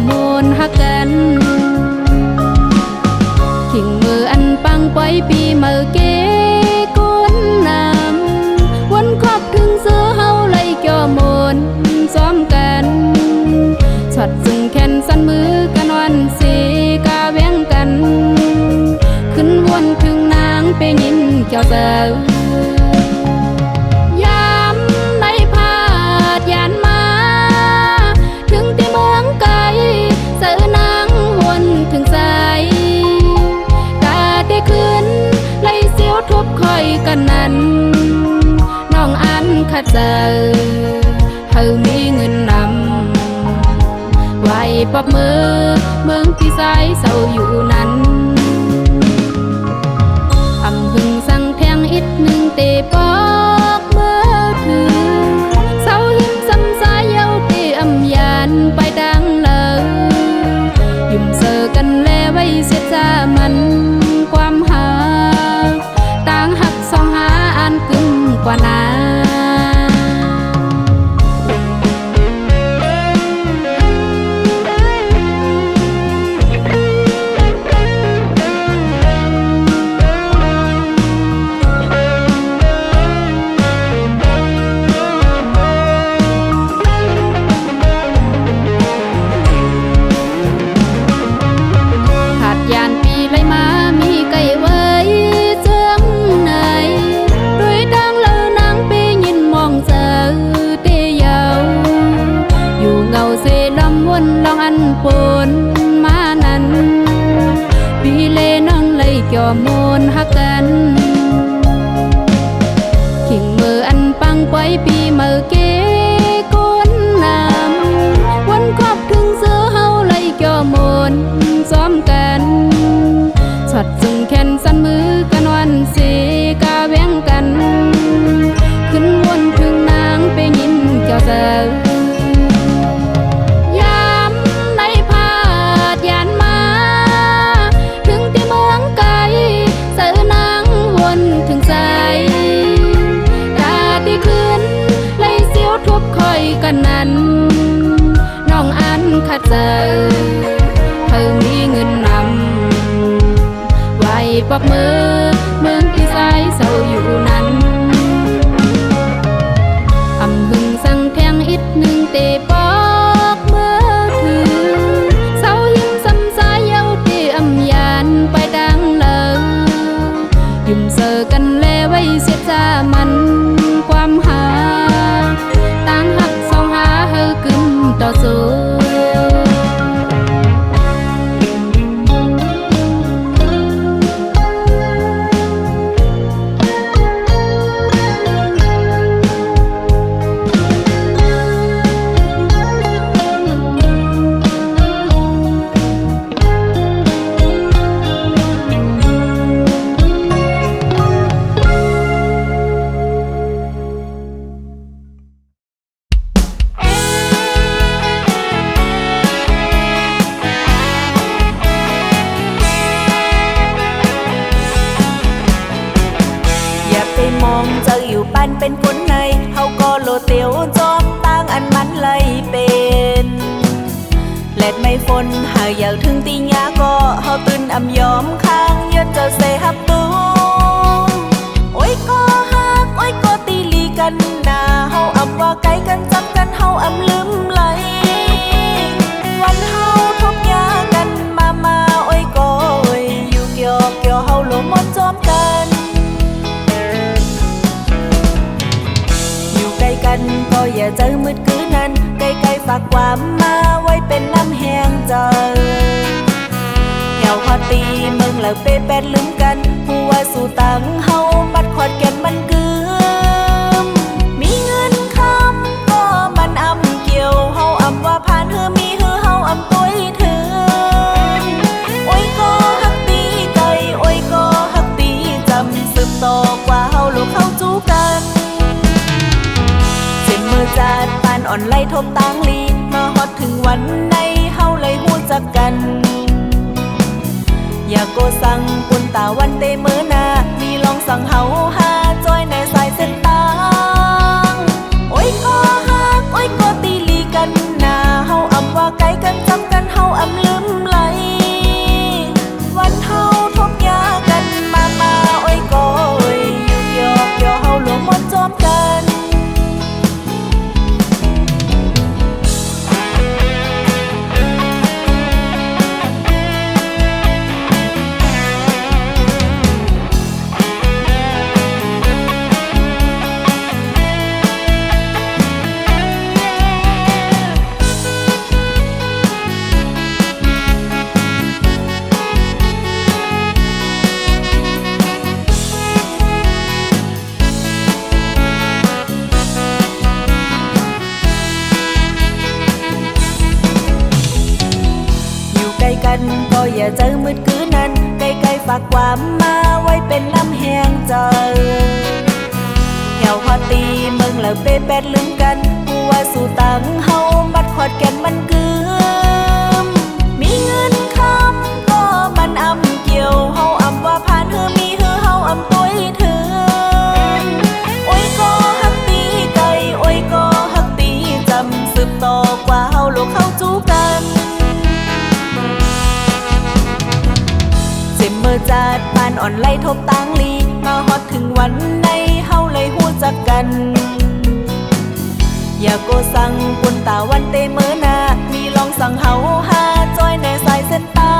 มูลฮักกันขิงมืออันปังปล่อยปีมือเก๋ก้นน้ำวนครอบถึงเสื้อเฮาไล่เกี่ยวมูลซ้อมกันช็อตซึ่งแขนสั่นมือกันวันสีกาแวงกันขึ้นวนถึงนางไปยินเกี่ยวเสือยามในพาดยานมาถึงที่เมืองไกลเสือนางวนถึงสายกาได้ขึ้นไล่เสียวทุบคอยกันนั้นน้องอันขัดเสือเฮามีเงินนำไหวปอบมือเมืองที่สายเศร้าอยู่นั้นอำหึงสั่งแทงอิดหนึ่งเตะปอกเมื่อถือเศร้าหิมซ้ำสายเย้าเตะอำยานไปดังเลยยุ่มเสือกันแลไว้เสียจามันความหาต่างหักสองหาอันกึ่งกว่านาลองอันปนมานั้นปีเลน้องเลยเกี่ยวมูลฮักกันขิงมืออันปังปล่อยปีมือเก๋ก้นน้ำวนครอบถึงเสื้อเฮาเลยเกี่ยวมูลซ้อมกันช็อตจึงแขนสั่นมือกันวันสีกาแวงกันขึ้นวนถึงนางไปยินเกี่ยวเสืกันนั้นน้องอันขัดเจอเธอมีเงินนำไหวปอบมือเมืองที่สายเศร้าอยู่นั้นอำหึงสั่งแทงอิดหนึ่งเตะปอกเมื่อถือเศร้าหิมซ้ำสายเย้าเตะอำยานไปดังเลยยุ่มเสือกันแลไว้เสียจามันความหาต่างหักสองหาเฮากึ่มต่อสู้ปันเป็นคนในเฮาก็โลเตียวจอมตั้งอันมันเลยเป็นแลดไม่ฝนหาอยากถึงตีญาก็เฮาตื่นอำยอมข้างยศเจ้าเสฮับตูโอ้ยก็ฮักโอ้ยก็ตีลีกันนาเฮาอำว่าไกลกันจำกันเฮาอำลืมไหลวันเฮาทบยากันมาโอ้ยก็อยู่เกี่ยวเฮาโลมอนจอมกันกันก็อย่าเจอมืดคืนนั้นไกลๆฝากความมาไว้เป็นน้ำแห้งใจแถวฮอดตีเมืองเหล่าเปแปดลืมกันหัวสู่ตังเฮาบัดขอดแก่นมันกึมมีเงินคำก็มันอำเกี่ยวเฮาอำว่าผ่านเฮอมีเฮอเฮาอำตัวถึงโอ้ยก็ฮักตีไกลโอ้ยก็ฮักตีจำสืบต่อกว่าเฮาลูกเฮาจู้กันจาดปานอ่อนไล่ทบต่างลีมาฮอดถึงวันในเฮาเลยหู้จักกันอย่าโกสั่งปุ่นตาวันเตเมื่อนามีลองสั่งเฮาหาจอยในสายเส้นตางโอ้ยก็ฮักโอ้ยก็ตีลีกันนาเฮาอำว่าไกลกันจำกัน ฝากความมาไว้เป็นน้ำแหงใจแถวฮอตตีเมืองแล้วเปแปดลืมกันผู้ว่าสู่ตังเฮาบัดขอดแก่นมันกึมมีเงินคำก็มันอำเกี่ยวเฮาอำว่าผ่านเฮอมีเฮอเฮาอำตัวถึงโอ้ยก็ฮักตีไก่โอ้ยก็ฮักตีจำสืบต่อกว่าเฮาโลกเฮาจู้กันเจ็บเมื่อจัดผ่านอ่อนไล่ทบตังลีมาฮอดถึงวันในเฮาเลยฮู้จักกันอย่าโกสั่งปุ่นตาวันเตเมื่อนามีลองสั่งเฮาหาจอยในสายเส้นตา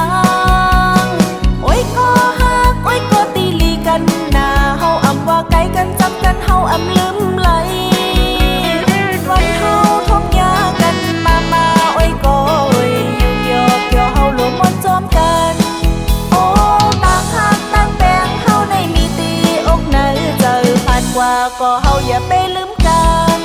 งโอ้ยก็ฮักโอ้ยก็ตีลีกันนาเฮาอำว่าไกลกันจำกันเฮาอำลืมไหลวันเฮาทบยากันมาโอ้ยก็โอ้ยอยู่เกี่ยวเกี่ยวเฮาหลวมมนจอมกันโอ้ต่างฮักต่างแบ่งเฮาในมีตีอกไหนเจอผ่านกว่าก็เฮาอย่าไปลืมกัน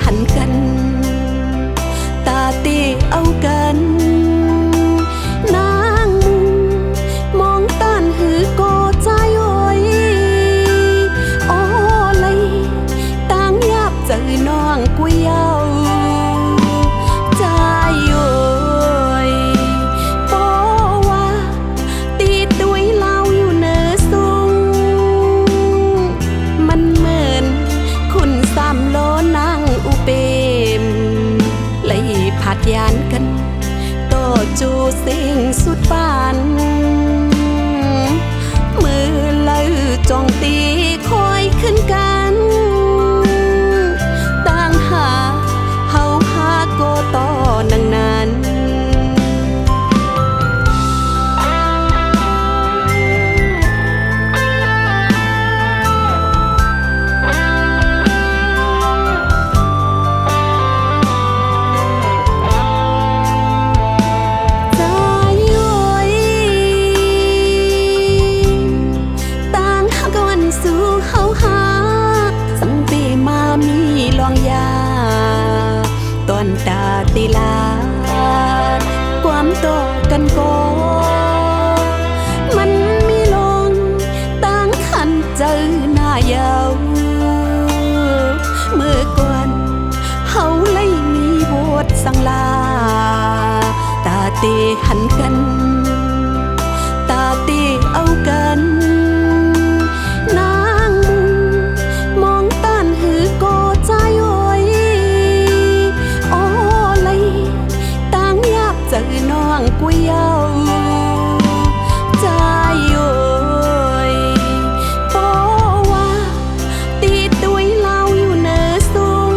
หันกันตาตีเอากันนางมุงมองต้านหือโกใจอ้อยโอ้เลยต่างยับเจอน้องกุยเอาใจโอ้ยโปว่าตีตุยเล่าอยู่เนื้อสูงมันเหมือนคุณสามโลนางอุเปมเลยผัดยานกันโตจูเสียงสุดปานมือเลยจองตีคอยขึ้นกันต่างหาเฮาหาโกต่อนังนั้นสู่เฮาหาสังปีมามีลองยาตอนตาติลาความต่อกันก็มันมีลงต่างขันเจอหน้ายาวเมื่อก่อนเฮาเลยมีบทสั่งลาตาตีหันกันตาตีเอากันนางมุงมองต้านหือโกใจอ้อยโอ้เลยต่างยับเจอน้องกุยเอาใจโอ้ยโปว่าตีตุยเล่าอยู่เนื้อสูง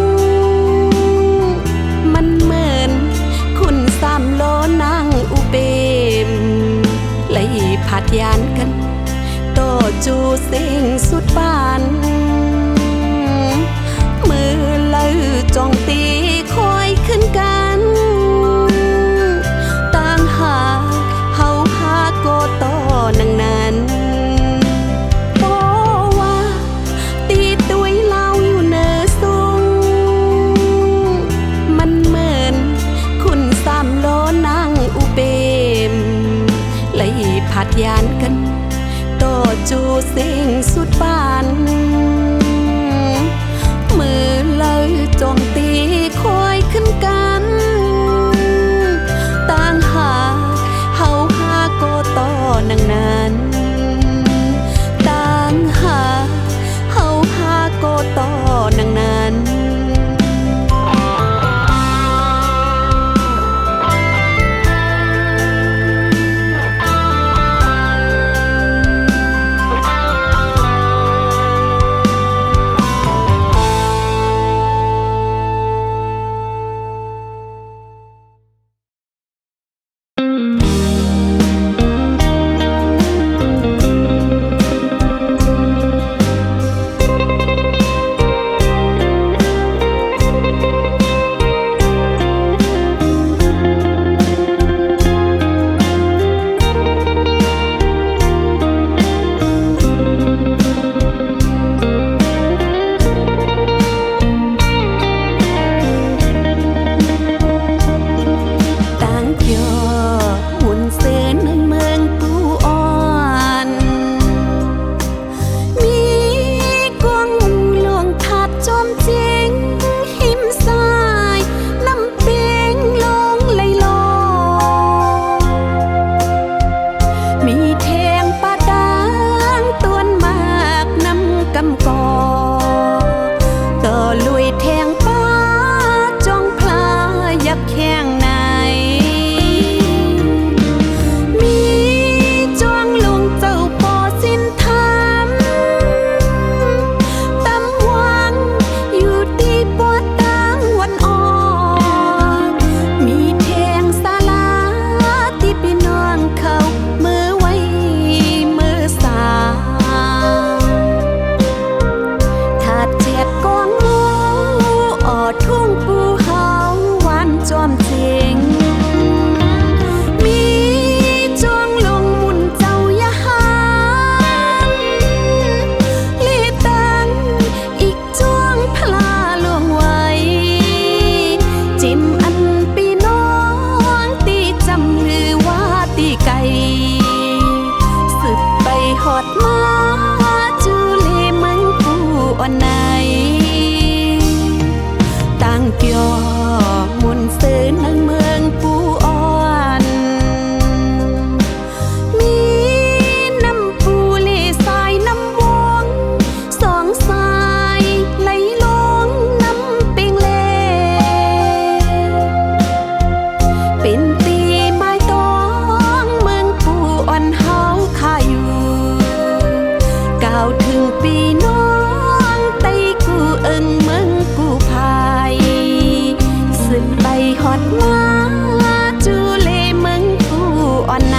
มันเหมือนคุณสามโลนางอุเปมเลยผัดยานกันโตจูเสียงสุดปานมือเลยจองตีคอยขึ้นกันต่างหาเฮาหาโกต่อนังนั้นโปว่าตีตุยเล่าอยู่เนื้อสูงมันเหมือนคุณสามโลนางอุเปมเลยผัดยานกันโตจูเสียงสุดปานมือเลยจองตีคอยขึ้นกันต่างหาเฮาหาโกต่อนังนั้นต่างหาเฮาหาโกต่อนังนั้น ฮอดมาจูเลมึงกูอ่อนไหน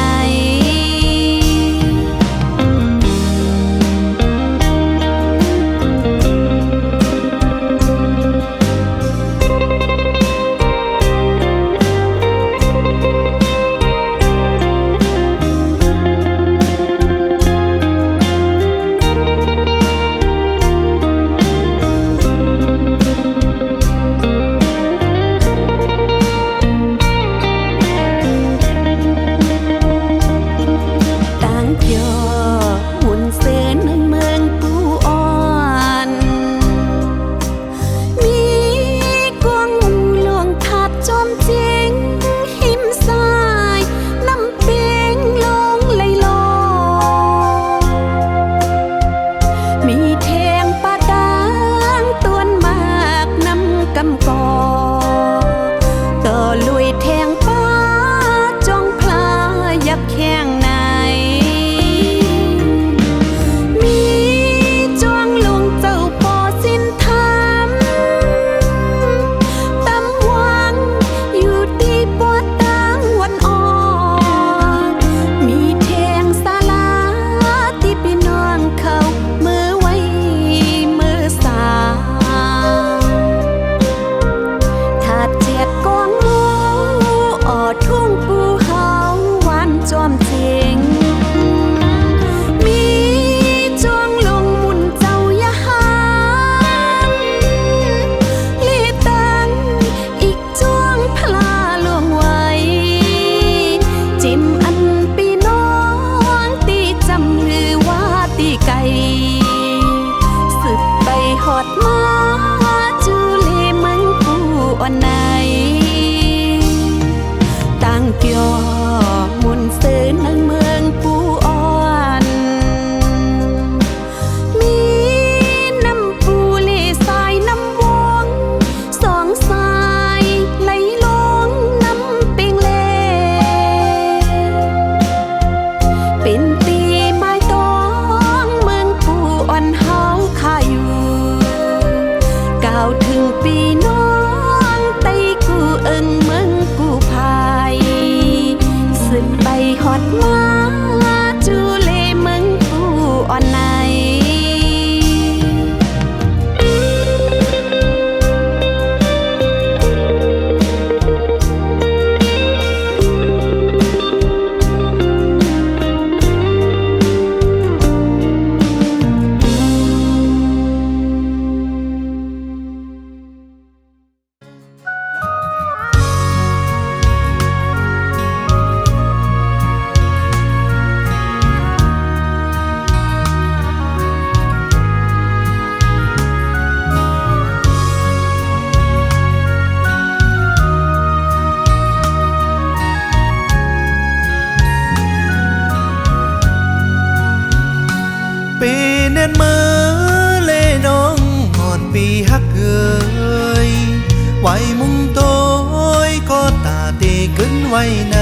ไว้ใน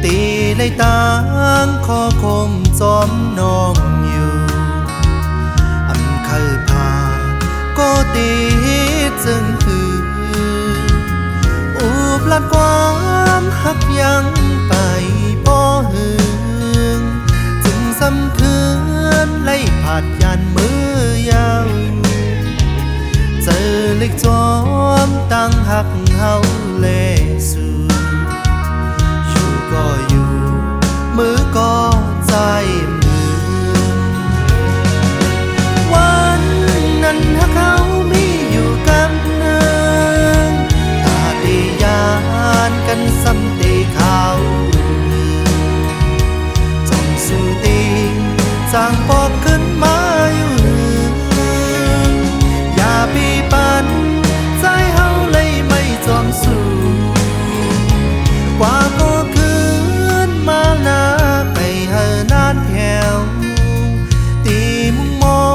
ตีเลยตางขอคมจอมน้องอยู่อำเคยพาก็ตีจึงคืออุบลัดความหักยังไปบ่หึงจึงสำคืนไล่ผาดยันมือยาวเจอเล็กจอมตั้งหักเฮาเลสู่อยู่ก็อยู่มือก็ใจมือวันนั้นหักเขามีอยู่กันเนินตาตียานกันซ้ำตีเขาจงสู่ตีจางปอกขึ้นมาอยู่อย่าปีปันใจเฮาเลยไม่จอมสู่กว่าก็คืนมาหน้าไปเฮอนานแถวตีมุงมอ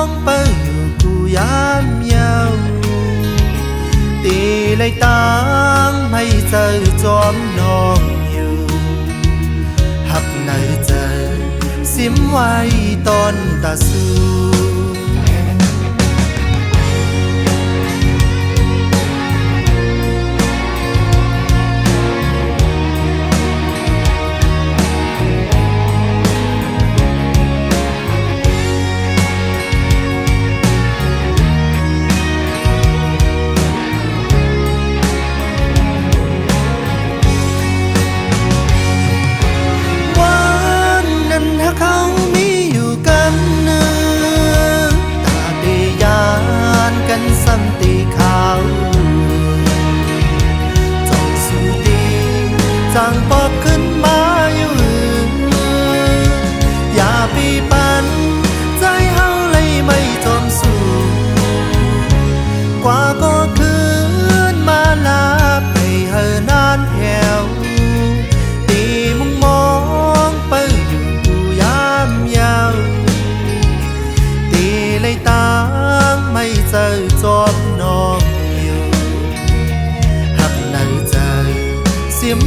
งไปอยู่กูยามยาวตีเลยตางให้เจอจอมน้องอยู่หักในใจสิมไว้ตอนตาสู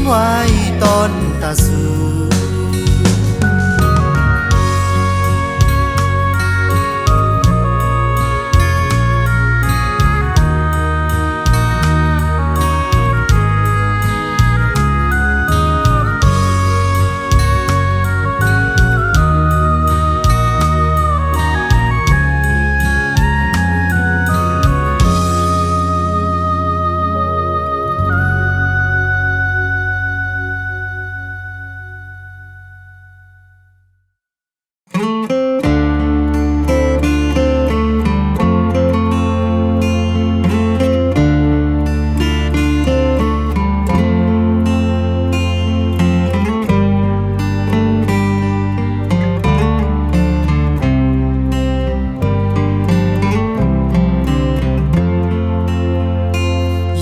ไว้ตอนตาสู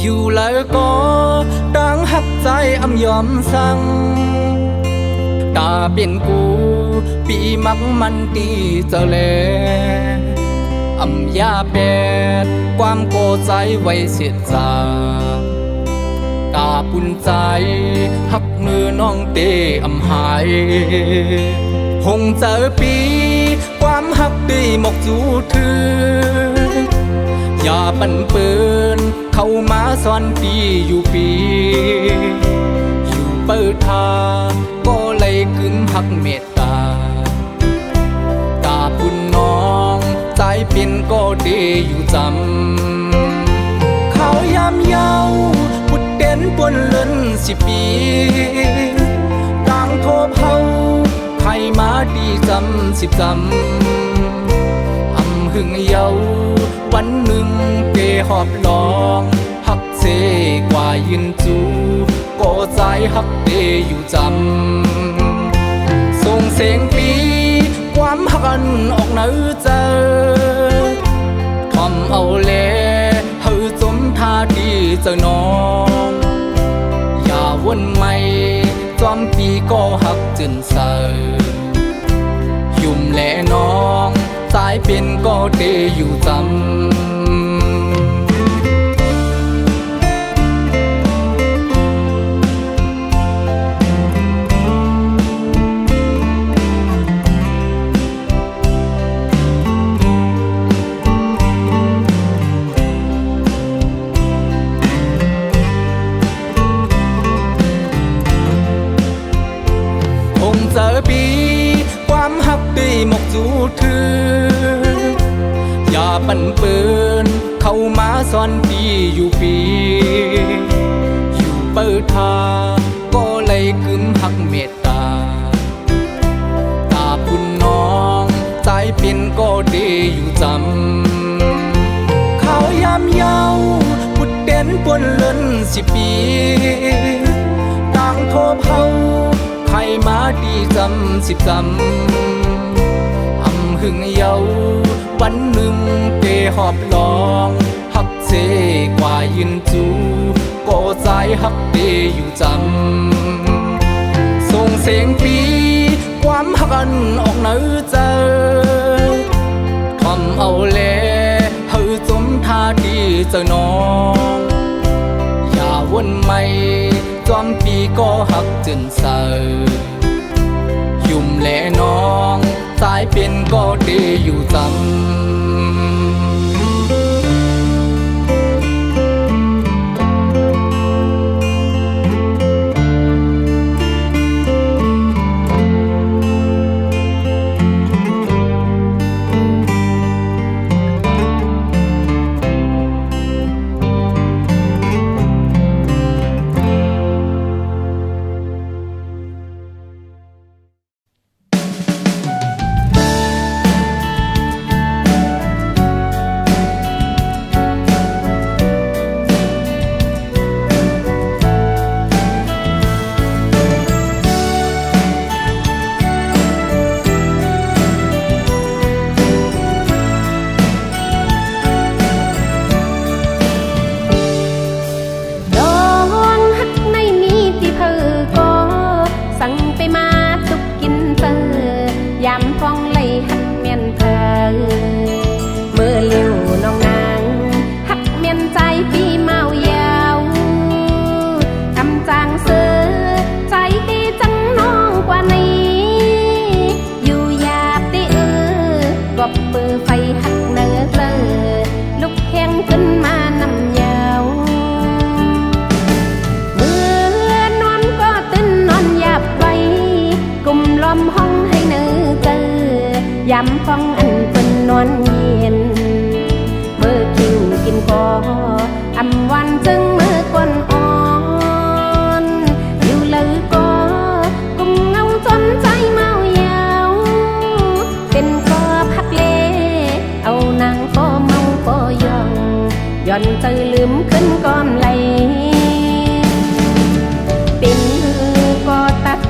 อยู่แล้วก็ดังหักใจอำยอมสั่งตาเป็นกูปีมักมันตีเจอแลอำยาแปดความโกใจไว้เสียจากาปุ่นใจหักเนื้อน้องเตอำหายหงเจอปีความหักตีหมกจูถืออย่าปั่นเปินเข้ามาซ่อนปีอยู่ปีอยู่เปิดทางก็เลยกึมหักเมตตาตาปุ่นน้องใจเป็นก็เดอยู่จำเขายามเยาพุดเด่นปวนเลิน10 ปีต่างโทบเฮาใครมาดีจำ10 จำอำหึงเยาวันหนึ่งเกหอบลองหักเซกว่ายืนจูก็ใจหักเดอยู่จำส่งเสียงปีความหักอันออกเนื้อเจอทำเอาเล่เฮาจมท่าดีเจอน้องอย่าวนไม่จอมปีก็หักจนเสอยุ่มแลน้องสายเป็นก็เดอยู่จำคงเจอปีความหักตีหมกจูถืออย่าปั่นเปินเข้ามาซ่อนปีอยู่ปีอยู่เปิดทางก็เลยกึมหักเมตตาตาปุ่นน้องใจเป็นก็เดอยู่จำเขายามเยาพุดเด่นปวนเลิน10 ปีต่างโทบเฮาใครมาดีจำ10 จำอำหึงเยาวันหนึ่งเกหอบลองหักเซกว่ายืนจูก็ใจหักเดอยู่จำส่งเสียงปีความหักอันออกเนื้อเจอทำเอาเล่เฮาจมท่าดีเจอน้องอย่าวนไม่จอมปีก็หักจนเสอยุ่มแลน้องสายเป็นก็เดอยู่จำ ำฟ้องอันเปิ้นนอนเย็นเมื่อคิวกินก็อำวันจึงมือกวนอ่อนอยู่เลยก็กุมเงาจนใจเมายาวเป็นก็พักเลเอานางก็เมาก็ย่องย่อนใจลืมขึ้นก้อนไหลเป็นก็ตัด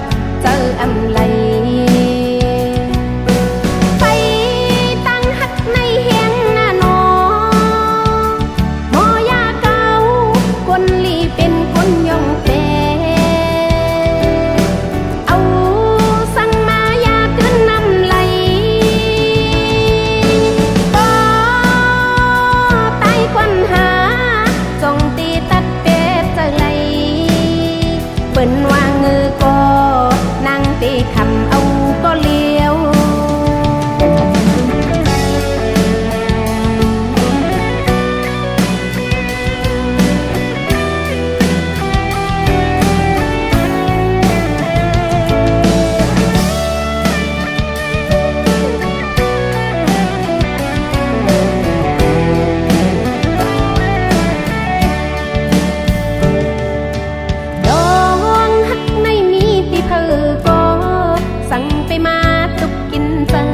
เจออำไหลไปตั้งหักในเฮียงหน้าหนอหมอยาเก่าคนลีเป็นคนย่องเปเอาสั่งมายาขึ้นน้ำไหลก็ตายควันหาจงตีตัดเป็ดเจอไหลเปิ้นวางเงือก็นั่งตีคำเอาก็เลี้ยวดองหักในมีตีเพอก็สั่งไปมาตุกกินเจอ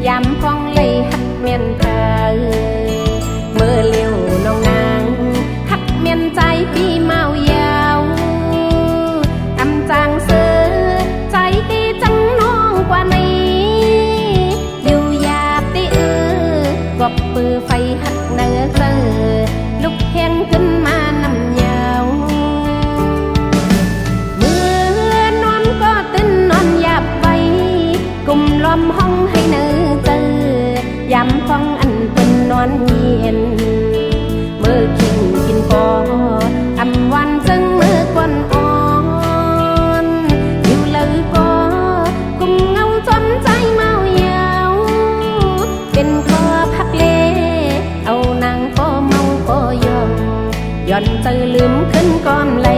ยามพองเลยหักเมียนเธอเมื่อเลี้ยวน้องนางหักเมียนใจปีเมายาวอำจางเสือใจตีจังน้องกว่านี้อยู่หยาบตีกบปือไฟหักเนื้อเจอลุกแห้งขึ้นมานำยาวเมื่อนอนก็ตื่นนอนหยาบไปกุมล้อมห้องให้เนื้อเจอยำฟ้องอันเป็นนอนเย็นเมื่อคิงกินพออำวันจึงมือกวนอ่อนอยู่เลยก็กุมเงาจนใจเมายาวเป็นก็พักเลเอานางก็เมาก็ยอมย่อนใจลืมขึ้นก้อนไหล